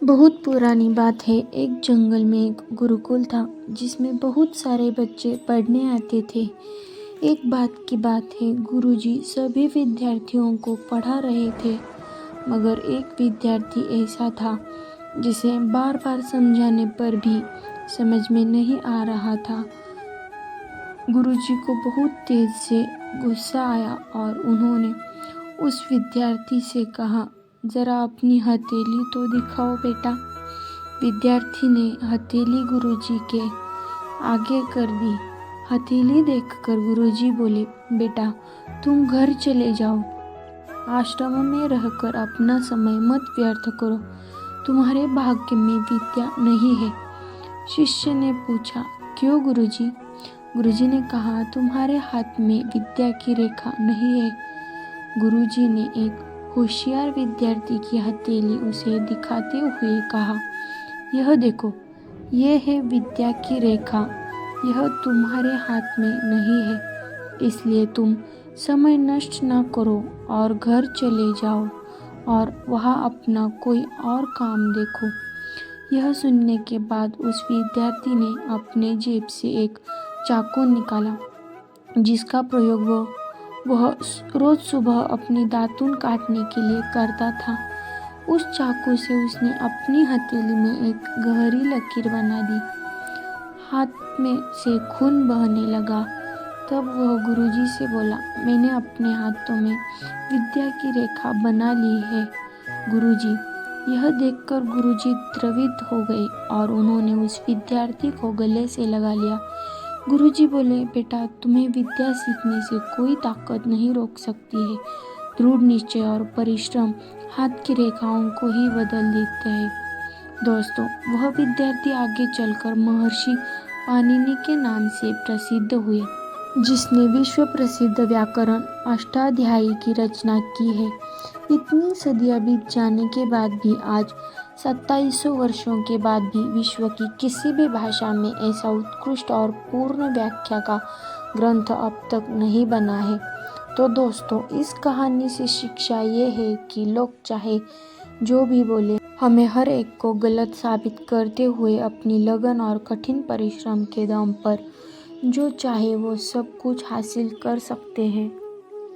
बहुत पुरानी बात है। एक जंगल में एक गुरुकुल था जिसमें बहुत सारे बच्चे पढ़ने आते थे। एक बात की बात है, गुरुजी सभी विद्यार्थियों को पढ़ा रहे थे, मगर एक विद्यार्थी ऐसा था जिसे बार बार समझाने पर भी समझ में नहीं आ रहा था। गुरुजी को बहुत तेज से गुस्सा आया और उन्होंने उस विद्यार्थी से कहा, जरा अपनी हथेली तो दिखाओ बेटा। विद्यार्थी ने हथेली गुरुजी के आगे कर दी। हथेली देखकर गुरुजी बोले, बेटा तुम घर चले जाओ, आश्रम में रहकर अपना समय मत व्यर्थ करो, तुम्हारे भाग्य में विद्या नहीं है। शिष्य ने पूछा, क्यों गुरुजी? गुरुजी ने कहा, तुम्हारे हाथ में विद्या की रेखा नहीं है। गुरुजी ने एक होशियार विद्यार्थी की हथेली उसे दिखाते हुए कहा, यह देखो, यह है विद्या की रेखा, यह तुम्हारे हाथ में नहीं है, इसलिए तुम समय नष्ट न करो और घर चले जाओ और वहाँ अपना कोई और काम देखो। यह सुनने के बाद उस विद्यार्थी ने अपने जेब से एक चाकू निकाला, जिसका प्रयोग वह रोज सुबह अपनी दातून काटने के लिए करता था। उस चाकू से उसने अपनी हथेली में एक गहरी लकीर बना दी। हाथ में से खून बहने लगा। तब वह गुरुजी से बोला, मैंने अपने हाथों में विद्या की रेखा बना ली है गुरुजी। यह देखकर गुरुजी द्रवित हो गए और उन्होंने उस विद्यार्थी को गले से लगा लिया। गुरुजी बोले, बेटा तुम्हें विद्या सीखने से कोई ताकत नहीं रोक सकती है। दृढ़ निश्चय और परिश्रम हाथ की रेखाओं को ही बदल देते हैं। दोस्तों, वह विद्यार्थी आगे चलकर महर्षि पाणिनि के नाम से प्रसिद्ध हुए, जिसने विश्व प्रसिद्ध व्याकरण अष्टाध्यायी की रचना की है। इतनी सदियां बीत जाने के बाद भी आज 2700 वर्षों के बाद भी विश्व की किसी भी भाषा में ऐसा उत्कृष्ट और पूर्ण व्याख्या का ग्रंथ अब तक नहीं बना है। तो दोस्तों, इस कहानी से शिक्षा ये है कि लोग चाहे जो भी बोले, हमें हर एक को गलत साबित करते हुए अपनी लगन और कठिन परिश्रम के दम पर जो चाहे वो सब कुछ हासिल कर सकते हैं।